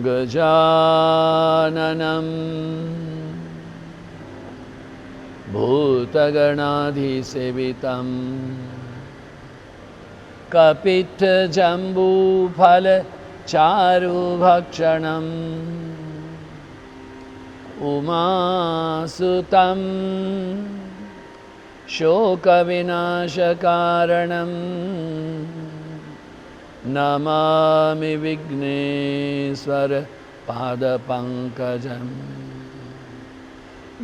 गजाननं भूतगणाधिसेवितं कपित्थजम्बूफलचारुभक्षणम् उमासुतं शोकविनाशकारणं नमामि विघ्नेश्वर पादपङ्कजम्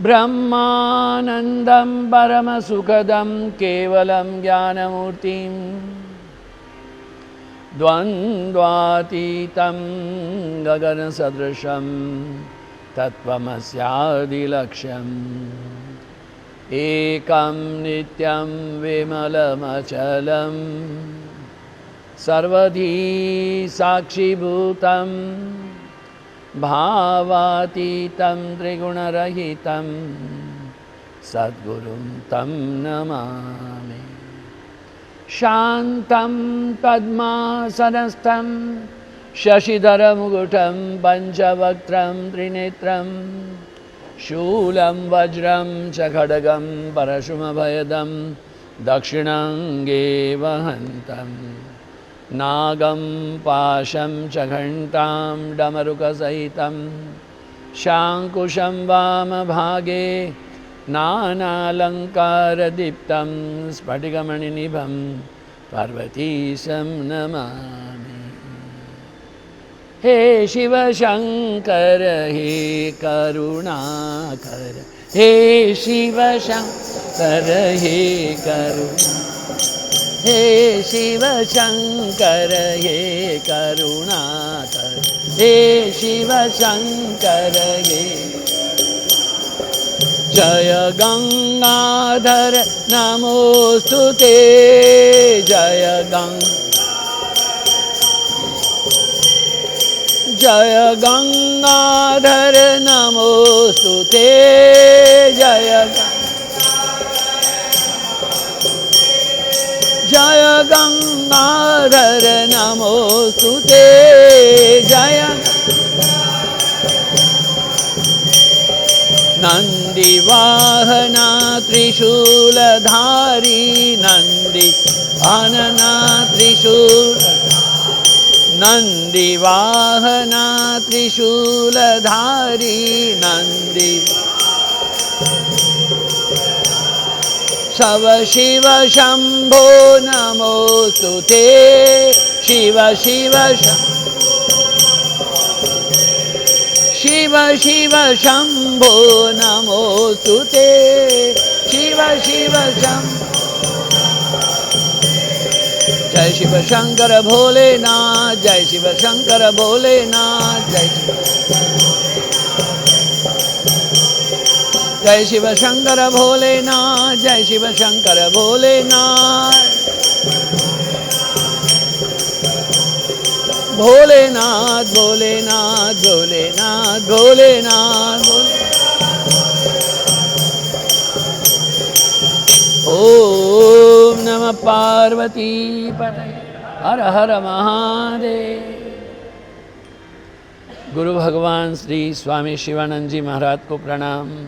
ब्रह्मानन्दं परमसुखदं केवलं ज्ञानमूर्तिं द्वन्द्वातीतं गगनसदृशं तत्त्वमस्यादिलक्ष्यम् एकं नित्यं विमलमचलं सर्वधी साक्षिभूतं भावातीतं त्रिगुणरहितं सद्गुरुं तं नमामि। शान्तं पद्मासनस्थं शशिधरमुकुटं पञ्चवक्त्रं त्रिनेत्रं शूलं वज्रं च खड्गं परशुमभयदं दक्षिणाङ्गे वहन्तं नागं पाशं च घण्टां डमरुकसहितं शाङ्कुशं वामभागे नानालङ्कारदीप्तं स्फटिकमणिनिभं पार्वतीशं नमामि। हे शिव शंकर हे करुणाकर, हे शिव शंकर हे करुणाकर, हे शिव शंकर हे करुणाकर, हे शिव शंकर हे। जय गंगाधर नमोस्तुते, जय जय गंगाधर नमोस्तुते, जय जय गंगाधर नमोस्तुते, जय नंदीवाहना त्रिशूलधारी, नंदी आनना त्रिशूल, नंदीवाहना त्रिशूलधारी, नंदी शव शिव शंभो नमोस्तुते, शिव शिव शिव शिव शंभो नमोस्तुते, शिव शिव शंभो। जय शिव शंकर भोलेनाथ, जय शिव शंकर भोलेनाथ, जय शिव शंकर भोलेनाथ, जय शिव शंकर भोलेनाथ, भोलेनाथ भोलेनाथ भोलेनाथ भोलेनाथ। ओम नमः पार्वती पतये, हर हर महादेव। गुरु भगवान श्री स्वामी शिवानंद जी महाराज को प्रणाम।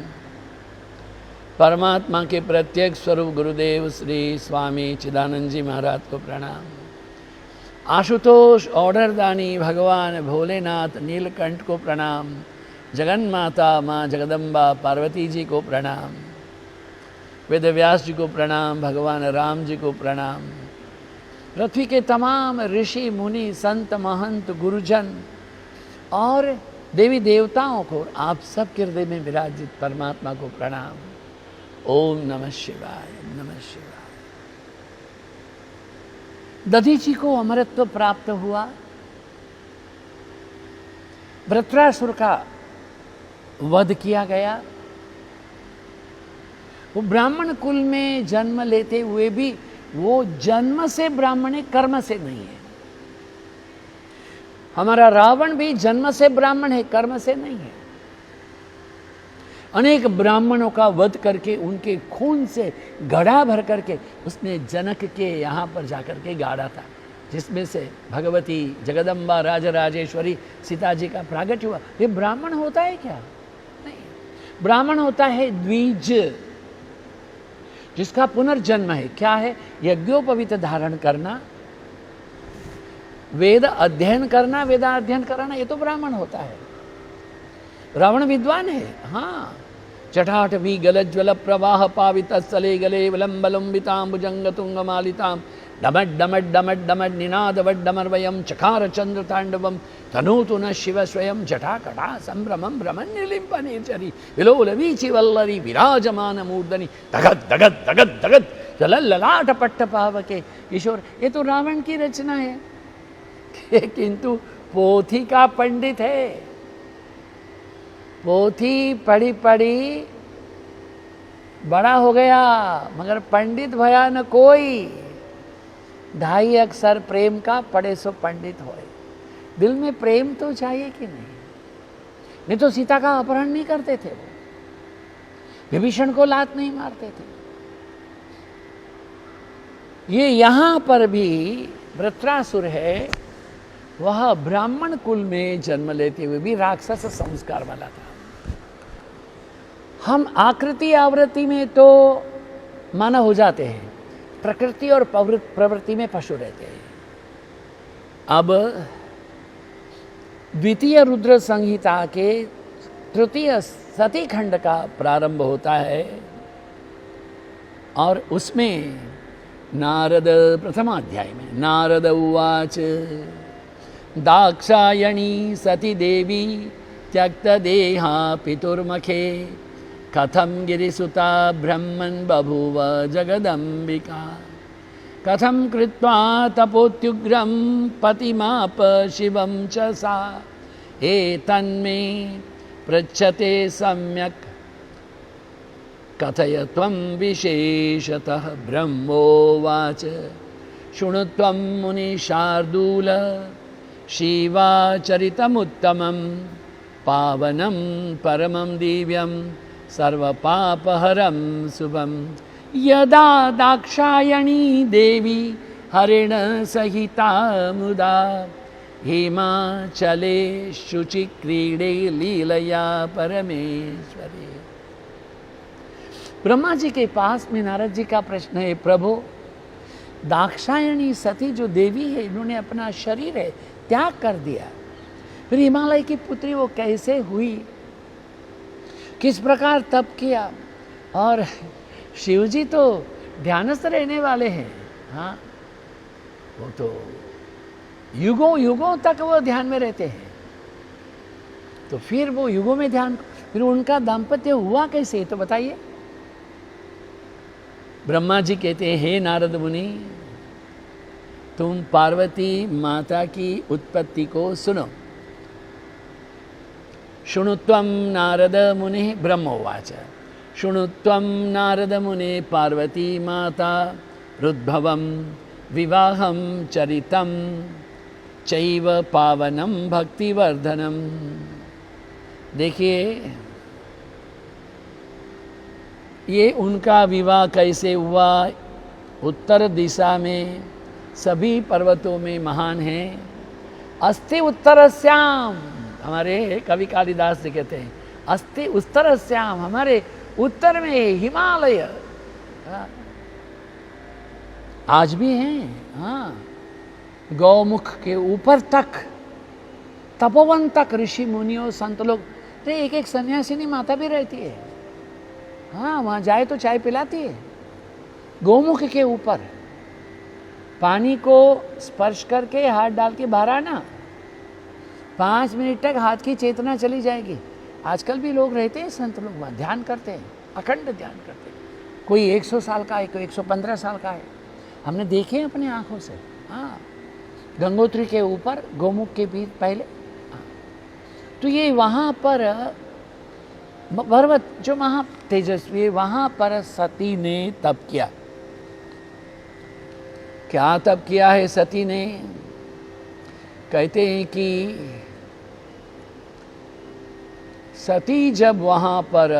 परमात्मा के प्रत्येक स्वरूप गुरुदेव श्री स्वामी चिदानंद जी महाराज को प्रणाम। आशुतोष ऑर्डरदानी भगवान भोलेनाथ नीलकंठ को प्रणाम। जगन माता माँ जगदम्बा पार्वती जी को प्रणाम। वेद व्यास जी को प्रणाम। भगवान राम जी को प्रणाम। पृथ्वी के तमाम ऋषि मुनि संत महंत गुरुजन और देवी देवताओं को आप सब के हृदय में विराजित परमात्मा को प्रणाम। ओम नमः शिवाय, नमः शिवाय। दधीची को अमरत्व प्राप्त हुआ। वृत्रासुर का वध किया गया। वो ब्राह्मण कुल में जन्म लेते हुए भी वो जन्म से ब्राह्मण है, कर्म से नहीं है। हमारा रावण भी जन्म से ब्राह्मण है, कर्म से नहीं है। अनेक ब्राह्मणों का वध करके उनके खून से घड़ा भर करके उसने जनक के यहाँ पर जाकर के गाड़ा था। जिसमें से भगवती जगदम्बा राजराजेश्वरी सीता जी का प्रागट्य हुआ। ये ब्राह्मण होता है क्या? नहीं, ब्राह्मण होता है द्विज, जिसका पुनर्जन्म है। क्या है? यज्ञोपवीत धारण करना, वेद अध्ययन करना, वेदाध्ययन करना, ये तो ब्राह्मण होता है। रावण विद्वान है, हाँ। जटाटवी गलज्वल प्रवाह पावित स्थले गले विलंबलंबितां भुजंग तुंग मालितां डमड डमड डमड डमड निनाद वड्डमर्वयं चकार चंद्र तांडवम तनूतु न शिव स्वयं जटाकटा संभ्रमं भ्रमण्यलिंप निर्जरी विलोल वीचि वल्लरी विराजमान मूर्धनि धगत धगत धगत धगत जलल्ललाट पट्ट पावके किशोर। ये तो रावण की रचना है, किंतु पोथी का पंडित है। पोथी पढ़ी पढ़ी बड़ा हो गया, मगर पंडित भया न कोई। 2.5 अक्षर प्रेम का पढ़े सो पंडित होए। दिल में प्रेम तो चाहिए कि नहीं तो सीता का अपहरण नहीं करते थे वो, विभीषण को लात नहीं मारते थे। ये यहां पर भी वृत्रासुर है, वह ब्राह्मण कुल में जन्म लेते हुए भी राक्षस संस्कार वाला था। हम आकृति आवृत्ति में तो मानव हो जाते हैं, प्रकृति और प्रवृत्ति में पशु रहते हैं। अब द्वितीय रुद्र संहिता के तृतीय सती खंड का प्रारंभ होता है और उसमें नारद प्रथमाध्याय में नारद उवाच दाक्षायणी सती देवी त्यक्त देहा पितुर्मखे कथम गिरिसुता ब्रह्मन् बभूव जगदम्बिका कथम कृत्वा तपोत्युग्रं पतिमाप शिवं च सा एतन्मे पृच्छते सम्यक् कथय त्वं विशेषतः। ब्रह्मोवाच शृणु त्वं मुनिशार्दूल शिवाचरितमुत्तमं पावनं परमं दिव्यं सर्वपापहरं शुभं। यदा दाक्षायणी देवी हरिण सहिता मुदा हिमाचले शुचिक्रीडे लीलया परमेश्वरी। ब्रह्मा जी के पास में नारद जी का प्रश्न है, प्रभु दाक्षायणी सती जो देवी है, इन्होंने अपना शरीर है त्याग कर दिया, फिर हिमालय की पुत्री वो कैसे हुई, किस प्रकार तप किया? और शिवजी तो ध्यानस्थ रहने वाले हैं, हाँ, वो तो युगों युगों तक वो ध्यान में रहते हैं। तो फिर वो युगों में ध्यान, फिर उनका दाम्पत्य हुआ कैसे, तो बताइए। ब्रह्मा जी कहते हैं, हे नारद मुनि, तुम पार्वती माता की उत्पत्ति को सुनो। शृणु त्वं नारद मुने ब्रह्मोवाच शृणु त्वं नारद मुने पार्वती माता रुद्भवं विवाहं चरितं चैव पावनं भक्तिवर्धनम्। देखिए ये उनका विवाह कैसे हुआ। उत्तर दिशा में सभी पर्वतों में महान है। अस्ति उत्तरस्याम, हमारे कवि कालिदास जी कहते हैं, अस्ति उत्तरस्याम, हमारे उत्तर में हिमालय, आज भी हैं, हाँ, गौमुख के ऊपर तक, तपोवन तक ऋषि मुनियों संत लोग, तो एक एक सन्यासिनी माता भी रहती है, हाँ, वहाँ जाए तो चाय पिलाती है। गौमुख के ऊपर पानी को स्पर्श करके हाथ डाल के बाहर आना, 5 मिनट तक हाथ की चेतना चली जाएगी। आजकल भी लोग रहते हैं, संत लोग वहाँ ध्यान करते हैं, अखंड ध्यान करते हैं। कोई 100 साल का है, कोई 115 साल का है, हमने देखे हैं अपने आँखों से, हाँ, गंगोत्री के ऊपर गौमुख के बीच पहले, हाँ। तो ये वहाँ पर पर्वत जो महा तेजस्वी है, वहाँ पर सती ने तप किया। क्या तप किया है सती ने? कहते हैं कि सती जब वहाँ पर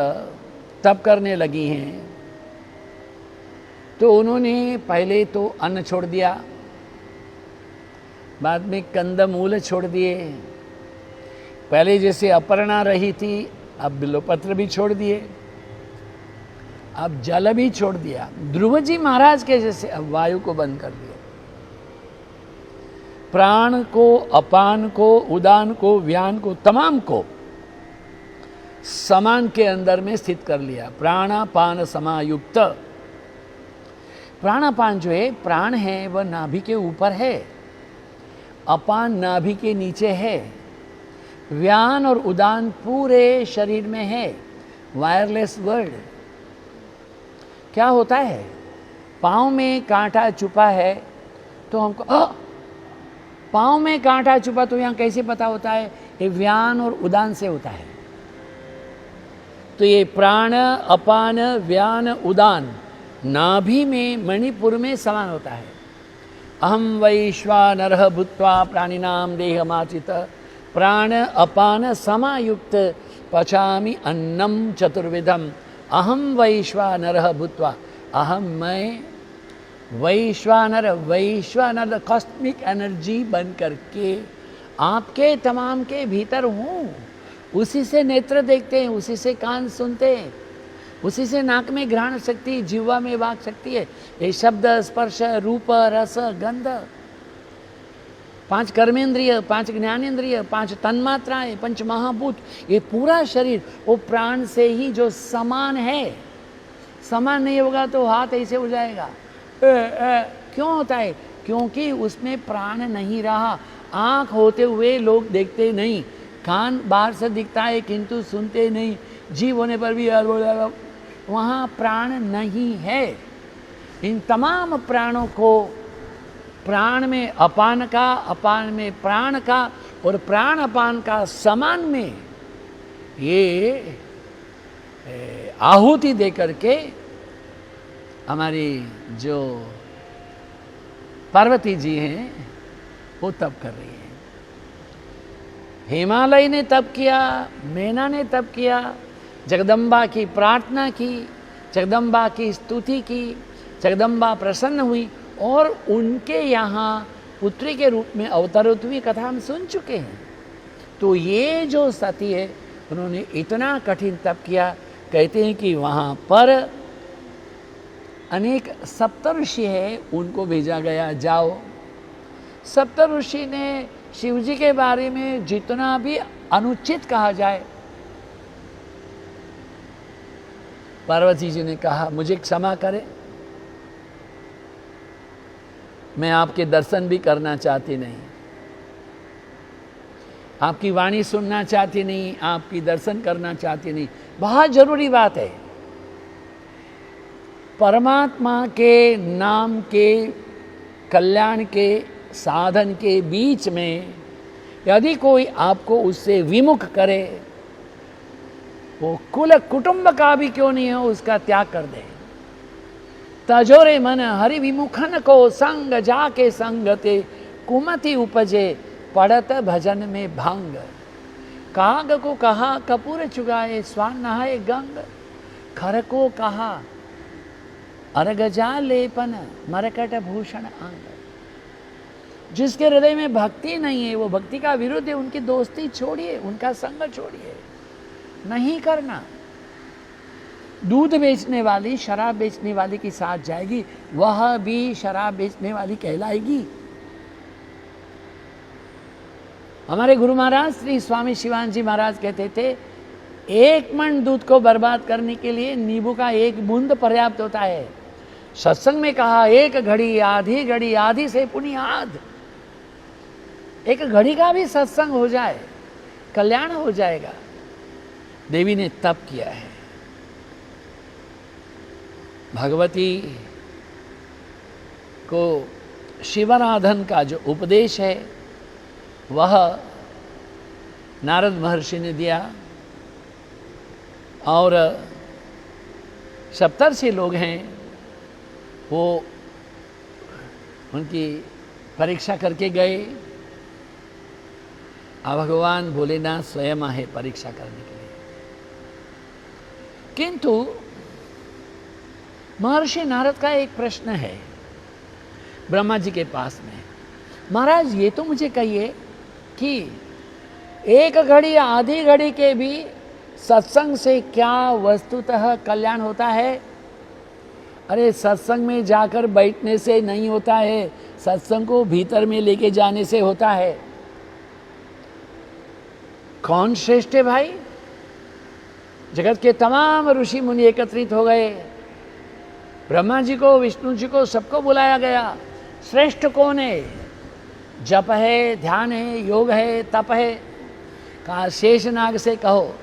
तप करने लगी हैं तो उन्होंने पहले तो अन्न छोड़ दिया, बाद में कंदमूल छोड़ दिए। पहले जैसे अपर्णा रही थी, अब बिल्वपत्र भी छोड़ दिए, अब जल भी छोड़ दिया। ध्रुव जी महाराज के जैसे अब वायु को बंद कर दिया। प्राण को, अपान को, उदान को, व्यान को, तमाम को समान के अंदर में स्थित कर लिया। प्राणापान समायुक्त। प्राणापान जो है, प्राण है वह नाभि के ऊपर है, अपान नाभि के नीचे है, व्यान और उदान पूरे शरीर में है। Wireless word. क्या होता है, पाँव में कांटा छुपा है तो हमको पाँव में कांटा छुपा तो यहाँ कैसे पता होता है? ये व्यान और उदान से होता है। तो ये प्राण, अपान, व्यान, उदान नाभि में, मणिपुर में समान होता है। अहम वैश्वानरः भूत्वा प्राणिनां देहमाचित प्राण अपान समायुक्त पचामि अन्नम चतुर्विधम। अहम वैश्वानरः भूत्वा, अहम मैं वैश्वानर, वैश्वानर कॉस्मिक एनर्जी बन करके आपके तमाम के भीतर हूँ। उसी से नेत्र देखते हैं, उसी से कान सुनते हैं, उसी से नाक में घ्राण शक्ति, जिह्वा में वाक शक्ति है। ये शब्द, स्पर्श, रूप, रस, गंध, 5 कर्मेंद्रिय, 5 ज्ञानेंद्रिय, 5 तन्मात्राएं, 5 महाभूत, ये पूरा शरीर वो प्राण से ही जो समान है। समान नहीं होगा तो हाथ ऐसे हो जाएगा। क्यों होता है? क्योंकि उसमें प्राण नहीं रहा। आँख होते हुए लोग देखते नहीं, कान बाहर से दिखता है किंतु सुनते नहीं, जीव होने पर भी वहाँ प्राण नहीं है। इन तमाम प्राणों को, प्राण में अपान का, अपान में प्राण का और प्राण अपान का समान में ये आहुति दे करके हमारी जो पार्वती जी हैं वो तप कर रही है। हिमालय ने तप किया, मैना ने तप किया, जगदम्बा की प्रार्थना की, जगदम्बा की स्तुति की, जगदम्बा प्रसन्न हुई और उनके यहाँ पुत्री के रूप में अवतरित हुई कथा हम सुन चुके हैं। तो ये जो सती है उन्होंने इतना कठिन तप किया, कहते हैं कि वहाँ पर अनेक सप्तऋषि है, उनको भेजा गया, जाओ। सप्तऋषि ने शिव जी के बारे में जितना भी अनुचित कहा जाए, पार्वती जी ने कहा मुझे क्षमा करें, मैं आपके दर्शन भी करना चाहती नहीं, आपकी वाणी सुनना चाहती नहीं, आपकी दर्शन करना चाहती नहीं। बहुत जरूरी बात है। परमात्मा के नाम के, कल्याण के साधन के बीच में यदि कोई आपको उससे विमुख करे, वो कुल कुटुंब का भी क्यों नहीं हो, उसका त्याग कर दे। तजोरे मन हरि विमुखन को संग जाके संगते कुमति उपजे पड़त भजन में भंग। काग को कहा कपूर चुगाए स्वान नहाए गंग, खर को कहा अर्गजा लेपन मरकट भूषण अंग। जिसके हृदय में भक्ति नहीं है, वो भक्ति का विरुद्ध है, उनकी दोस्ती छोड़िए, उनका संग छोड़िए, नहीं करना। दूध बेचने वाली शराब बेचने वाली के साथ जाएगी, वह भी शराब बेचने वाली कहलाएगी। हमारे गुरु महाराज श्री स्वामी शिवानंद जी महाराज कहते थे, 1 मन दूध को बर्बाद करने के लिए नींबू का 1 बूंद पर्याप्त होता है। सत्संग में कहा 1 घड़ी आधी से पुनियाद। 1 घड़ी का भी सत्संग हो जाए, कल्याण हो जाएगा। देवी ने तप किया है। भगवती को शिवाराधन का जो उपदेश है वह नारद महर्षि ने दिया, और सप्तर्षि लोग हैं वो उनकी परीक्षा करके गए। अब भगवान भोलेनाथ स्वयं है परीक्षा करने के लिए। किंतु महर्षि नारद का एक प्रश्न है ब्रह्मा जी के पास में। महाराज ये तो मुझे कहिए कि एक घड़ी आधी घड़ी के भी सत्संग से क्या वस्तुतः कल्याण होता है? अरे सत्संग में जाकर बैठने से नहीं होता है, सत्संग को भीतर में लेके जाने से होता है। कौन श्रेष्ठ है भाई? जगत के तमाम ऋषि मुनि एकत्रित हो गए, ब्रह्मा जी को, विष्णु जी को, सबको बुलाया गया। श्रेष्ठ कौन है? जप है, ध्यान है, योग है, तप है। कहा शेषनाग से कहो।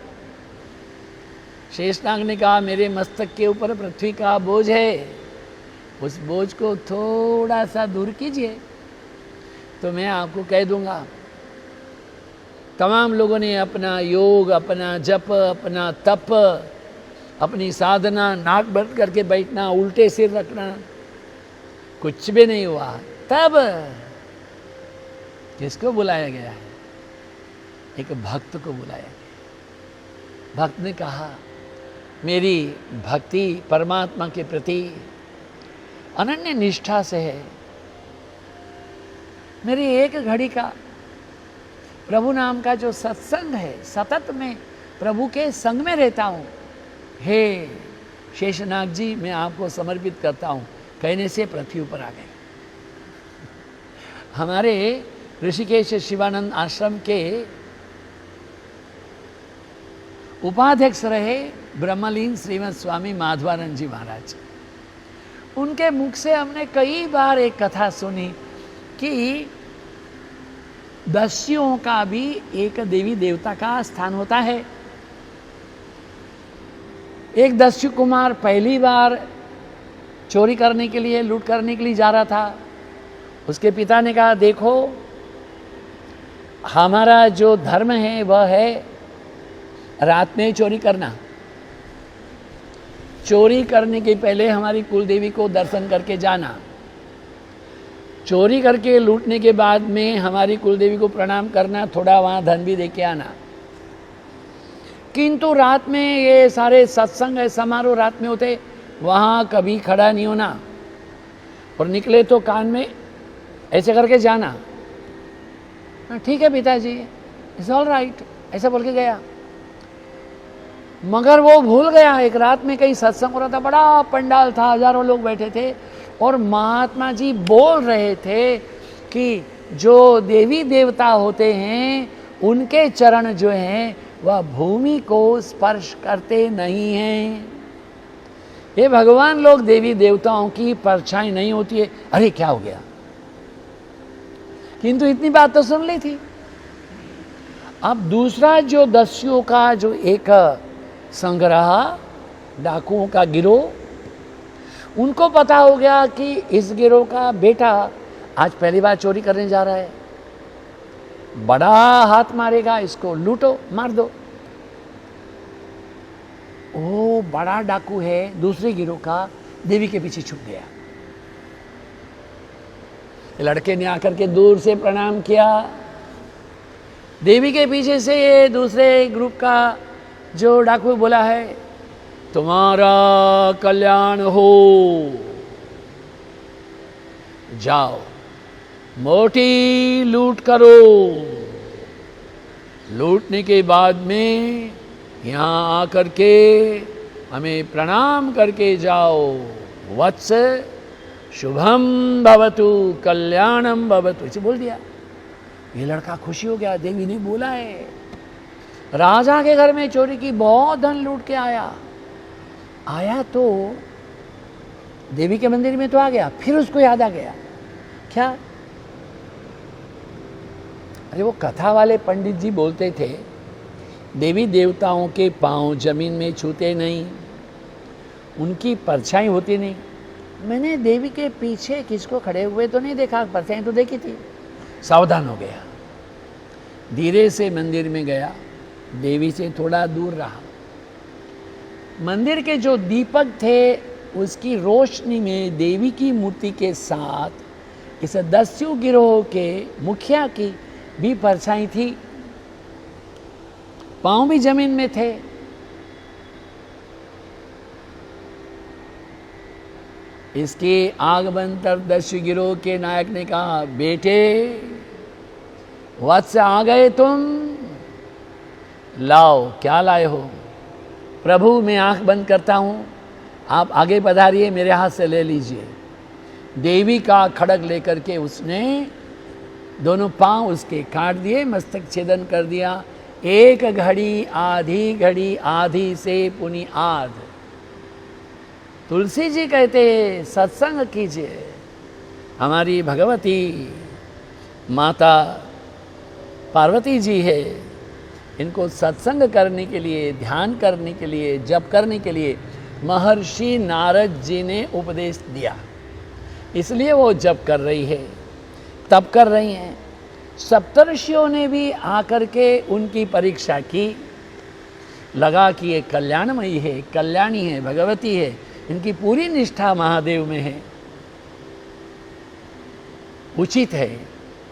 शेषनाग ने कहा मेरे मस्तक के ऊपर पृथ्वी का बोझ है, उस बोझ को थोड़ा सा दूर कीजिए तो मैं आपको कह दूंगा। तमाम लोगों ने अपना योग, अपना जप, अपना तप, अपनी साधना, नाक बंद करके बैठना, उल्टे सिर रखना, कुछ भी नहीं हुआ। तब किसको बुलाया गया है? एक भक्त को बुलाया गया। भक्त ने कहा मेरी भक्ति परमात्मा के प्रति अनन्य निष्ठा से है, मेरी एक घड़ी का प्रभु नाम का जो सत्संग है, सतत में प्रभु के संग में रहता हूँ, हे शेषनाग जी मैं आपको समर्पित करता हूँ। कहने से पृथ्वी ऊपर आ गए। हमारे ऋषिकेश शिवानंद आश्रम के उपाध्यक्ष रहे ब्रह्मलीन श्रीमद स्वामी माधवानंद जी महाराज। उनके मुख से हमने कई बार एक कथा सुनी कि दस्युओं का भी एक देवी देवता का स्थान होता है। एक दस्यु कुमार पहली बार चोरी करने के लिए, लूट करने के लिए जा रहा था। उसके पिता ने कहा देखो हमारा जो धर्म है वह है रात में चोरी करना। चोरी करने के पहले हमारी कुल देवी को दर्शन करके जाना, चोरी करके लूटने के बाद में हमारी कुल देवी को प्रणाम करना, थोड़ा वहाँ धन भी देके आना। किंतु रात में ये सारे सत्संग समारोह रात में होते, वहाँ कभी खड़ा नहीं होना और निकले तो कान में ऐसे करके जाना। ठीक है पिताजी, इट्स ऑल राइट, ऐसा बोल के गया। मगर वो भूल गया, एक रात में कहीं सत्संग हो रहा था, बड़ा पंडाल था, हजारों लोग बैठे थे और महात्मा जी बोल रहे थे कि जो देवी देवता होते हैं उनके चरण जो हैं वह भूमि को स्पर्श करते नहीं हैं। ये भगवान लोग देवी देवताओं की परछाई नहीं होती है। अरे क्या हो गया? किंतु इतनी बात तो सुन ली थी। अब दूसरा जो दस्युओं का जो एक संग्रह, डाकुओं का गिरोह, उनको पता हो गया कि इस गिरोह का बेटा आज पहली बार चोरी करने जा रहा है, बड़ा हाथ मारेगा, इसको लूटो, मार दो। ओ बड़ा डाकू है दूसरे गिरोह का, देवी के पीछे छुप गया। लड़के ने आकर के दूर से प्रणाम किया। देवी के पीछे से ये दूसरे ग्रुप का जो डाकू बोला है तुम्हारा कल्याण हो, जाओ मोटी लूट करो, लूटने के बाद में यहाँ आकर के हमें प्रणाम करके जाओ। वत्स शुभम भवतु कल्याणम भवतु, इसे बोल दिया। ये लड़का खुशी हो गया, देवी ने बोला है। राजा के घर में चोरी की, बहुत धन लूट के आया तो देवी के मंदिर में तो आ गया, फिर उसको याद आ गया क्या? अरे वो कथा वाले पंडित जी बोलते थे देवी देवताओं के पांव जमीन में छूते नहीं, उनकी परछाई होती नहीं। मैंने देवी के पीछे किसको खड़े हुए तो नहीं देखा, परछाई तो देखी थी। सावधान हो गया, धीरे से मंदिर में गया, देवी से थोड़ा दूर रहा। मंदिर के जो दीपक थे उसकी रोशनी में देवी की मूर्ति के साथ इस दस्यु गिरोह के मुखिया की भी परछाई थी, पांव भी जमीन में थे। इसके आगमन पर दस्यु गिरोह के नायक ने कहा, बेटे वत्स आ गए तुम, लाओ क्या लाए हो। प्रभु मैं आंख बंद करता हूँ, आप आगे पधारिए, मेरे हाथ से ले लीजिए। देवी का खड़ग लेकर के उसने दोनों पांव उसके काट दिए, मस्तक छेदन कर दिया। एक घड़ी आधी से पुनि आध। तुलसी जी कहते सत्संग कीजिए। हमारी भगवती माता पार्वती जी है, इनको सत्संग करने के लिए, ध्यान करने के लिए, जप करने के लिए महर्षि नारद जी ने उपदेश दिया, इसलिए वो जप कर रही है, तप कर रही हैं। सप्तर्षियों ने भी आकर के उनकी परीक्षा की, लगा कि ये कल्याणमयी है, कल्याणी है, भगवती है, इनकी पूरी निष्ठा महादेव में है, उचित है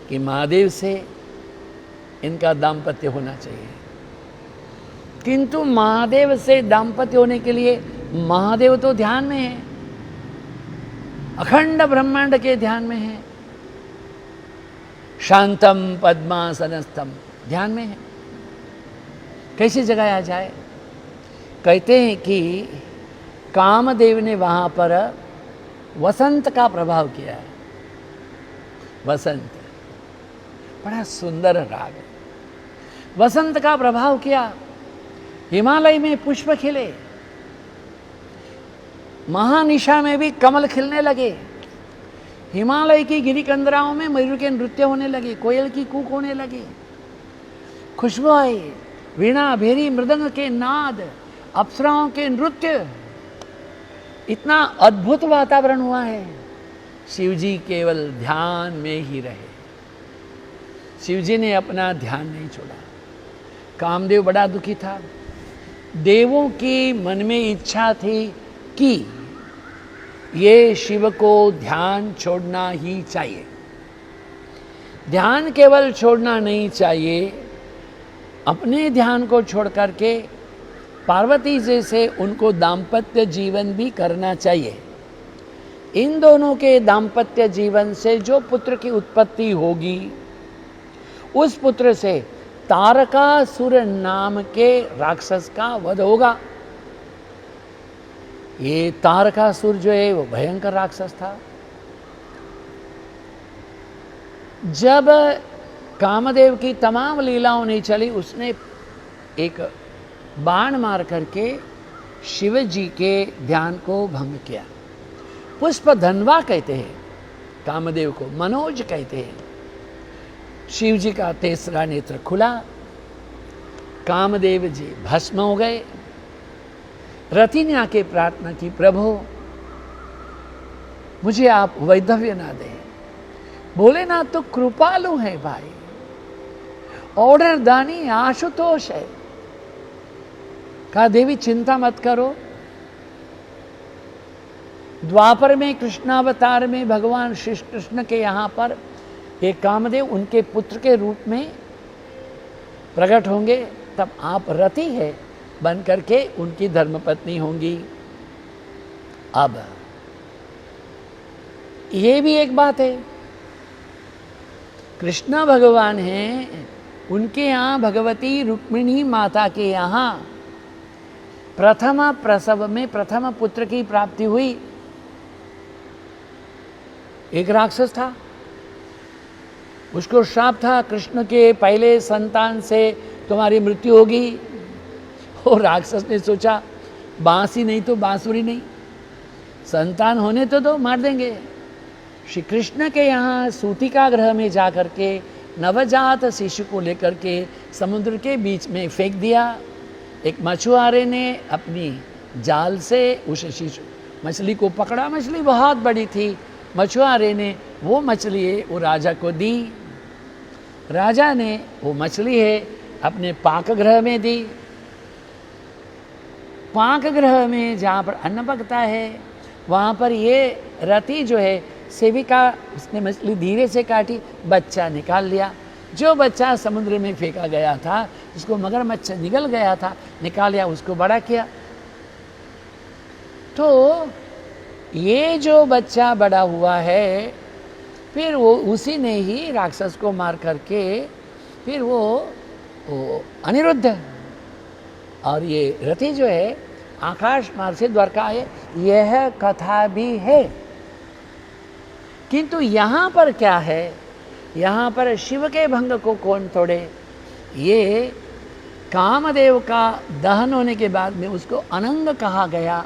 कि महादेव से इनका दाम्पत्य होना चाहिए। किंतु महादेव से दाम्पत्य होने के लिए महादेव तो ध्यान में है, अखंड ब्रह्मांड के ध्यान में है, शांतम पद्मासनस्थम ध्यान में है, कैसी जगह आ जाए। कहते हैं कि कामदेव ने वहां पर वसंत का प्रभाव किया है। वसंत बड़ा सुंदर राग है, वसंत का प्रभाव किया। हिमालय में पुष्प खिले, महानिशा में भी कमल खिलने लगे, हिमालय की गिरिकंदराओं में मयूर के नृत्य होने लगे, कोयल की कूक होने लगी, खुशबू आई, वीणा भेरी मृदंग के नाद, अप्सराओं के नृत्य, इतना अद्भुत वातावरण हुआ है। शिवजी केवल ध्यान में ही रहे, शिवजी ने अपना ध्यान नहीं छोड़ा। कामदेव बड़ा दुखी था। देवों की मन में इच्छा थी कि ये शिव को ध्यान छोड़ना ही चाहिए, ध्यान केवल छोड़ना नहीं चाहिए, अपने ध्यान को छोड़ करके पार्वती जी से उनको दाम्पत्य जीवन भी करना चाहिए। इन दोनों के दाम्पत्य जीवन से जो पुत्र की उत्पत्ति होगी, उस पुत्र से तारकासुर नाम के राक्षस का वध होगा। ये तारकासुर जो है वो भयंकर राक्षस था। जब कामदेव की तमाम लीलाओं नहीं चली, उसने एक बाण मार करके शिव जी के ध्यान को भंग किया। पुष्प धनवा कहते हैं कामदेव को, मनोज कहते हैं। शिव जी का तीसरा नेत्र खुला, कामदेव जी भस्म हो गए। रति ने आके प्रार्थना की, प्रभु मुझे आप वैधव्य ना दें। बोले ना तो कृपालु है भाई, ऑर्डर दानी आशुतोष है। कहा देवी चिंता मत करो। द्वापर में कृष्णावतार में भगवान श्री कृष्ण के यहाँ पर एक कामदेव उनके पुत्र के रूप में प्रकट होंगे, तब आप रति है बन करके उनकी धर्मपत्नी होंगी। अब ये भी एक बात है, कृष्ण भगवान हैं, उनके यहाँ भगवती रुक्मिणी माता के यहाँ प्रथम प्रसव में प्रथम पुत्र की प्राप्ति हुई। एक राक्षस था, उसको श्राप था, कृष्ण के पहले संतान से तुम्हारी मृत्यु होगी। और राक्षस ने सोचा बांसी नहीं तो बांसुरी नहीं, संतान होने तो दो, मार देंगे। श्री कृष्ण के यहाँ सूतिका ग्रह में जा करके नवजात शिशु को लेकर के समुद्र के बीच में फेंक दिया। एक मछुआरे ने अपनी जाल से उस शिशु मछली को पकड़ा, मछली बहुत बड़ी थी। मछुआरे ने वो मछली वो राजा को दी, राजा ने वो मछली है अपने पाक ग्रह में दी। पाक ग्रह में जहाँ पर अन्न पकता है, वहाँ पर ये रति जो है सेविका, उसने मछली धीरे से काटी, बच्चा निकाल लिया। जो बच्चा समुद्र में फेंका गया था, जिसको मगरमच्छ निगल गया था, निकाल लिया, उसको बड़ा किया। तो ये जो बच्चा बड़ा हुआ है, फिर वो उसी ने ही राक्षस को मार करके फिर वो अनिरुद्ध और ये रति जो है आकाश मार्ग से द्वारका आए, यह कथा भी है। किंतु यहाँ पर क्या है, यहाँ पर शिव के भंग को कौन तोड़े? ये कामदेव का दहन होने के बाद में उसको अनंग कहा गया,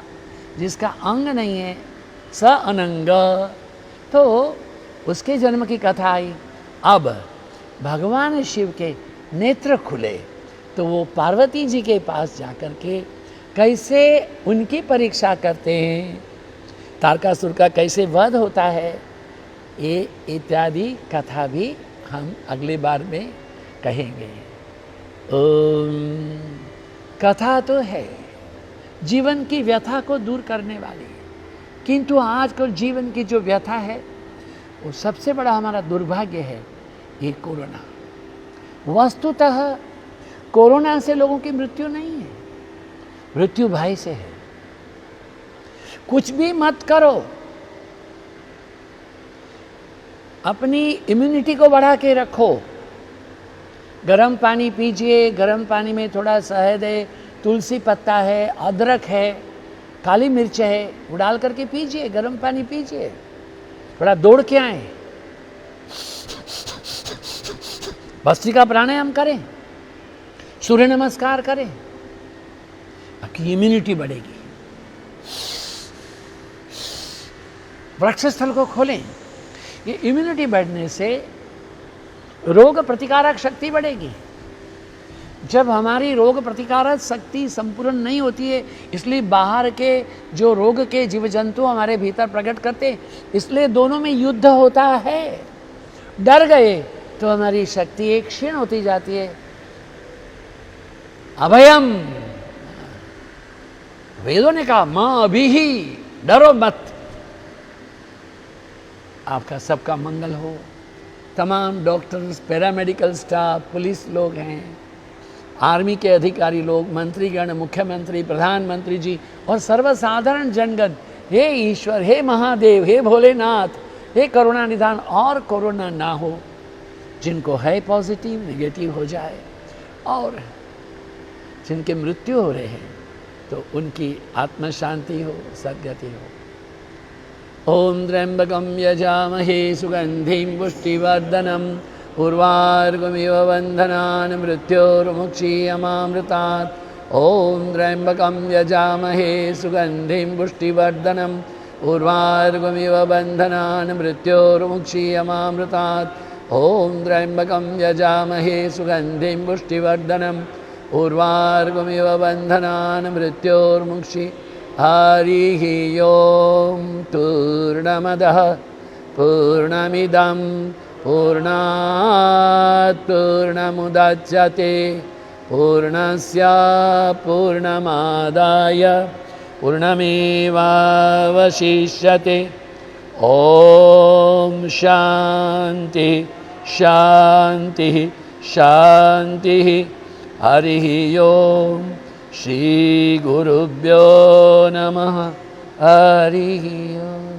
जिसका अंग नहीं है स अनंग, तो उसके जन्म की कथा आई। अब भगवान शिव के नेत्र खुले तो वो पार्वती जी के पास जाकर के कैसे उनकी परीक्षा करते हैं, तारकासुर का कैसे वध होता है, ये इत्यादि कथा भी हम अगली बार में कहेंगे। कथा तो है जीवन की व्यथा को दूर करने वाली, किंतु आजकल जीवन की जो व्यथा है वो सबसे बड़ा हमारा दुर्भाग्य है, ये कोरोना। वस्तुतः कोरोना से लोगों की मृत्यु नहीं है, मृत्यु भय से है। कुछ भी मत करो, अपनी इम्यूनिटी को बढ़ा के रखो। गर्म पानी पीजिए, गर्म पानी में थोड़ा शहद है, तुलसी पत्ता है, अदरक है, काली मिर्च है, वो डाल करके पीजिए, गर्म पानी पीजिए, थोड़ा दौड़ के आए, भस्त्रिका प्राणायाम करें, सूर्य नमस्कार करें, आपकी इम्यूनिटी बढ़ेगी। वृक्षस्थल को खोलें, ये इम्यूनिटी बढ़ने से रोग प्रतिकारक शक्ति बढ़ेगी। जब हमारी रोग प्रतिकारक शक्ति संपूर्ण नहीं होती है, इसलिए बाहर के जो रोग के जीव जंतु हमारे भीतर प्रकट करते, इसलिए दोनों में युद्ध होता है। डर गए तो हमारी शक्ति एक क्षीण होती जाती है। अभयम, वेदों ने कहा मां अभी ही, डरो मत। आपका सबका मंगल हो। तमाम डॉक्टर्स, पैरामेडिकल स्टाफ, पुलिस लोग हैं, आर्मी के अधिकारी लोग, मंत्रीगण, मुख्यमंत्री, प्रधानमंत्री जी और सर्वसाधारण जनगण, हे ईश्वर, हे महादेव, हे भोलेनाथ, हे करुणा निधान, और कोरोना ना हो। जिनको है पॉजिटिव, नेगेटिव हो जाए, और जिनके मृत्यु हो रहे हैं तो उनकी आत्म शांति हो, सद्गति हो। ओम त्र्यंबकं यजामहे सुगंधिं पुष्टिवर्धनम् उर्वारुकमिव बन्धनान् मृत्योर्मुक्षीयमामृतात्। ओम त्र्यंबकं यजामहे सुगंधिं पुष्टिवर्धनम् उर्वारुकमिव बन्धनान् मृत्योर्मुक्षीयमामृतात्। ओम त्र्यंबकं यजामहे सुगंधिं पुष्टिवर्धनम् उर्वारुकमिव बन्धनान् मृत्योर्मुक्षी। हरिः ओम। पूर्णमदः पूर्णमिदं पूर्णात् पूर्णमुदच्यते पूर्णस्य पूर्णमादाय पूर्णमेवावशिष्यते। ओम शांति शांति शांति। हरिः ओम। श्री गुरुभ्यो नमः। हरिः ओम।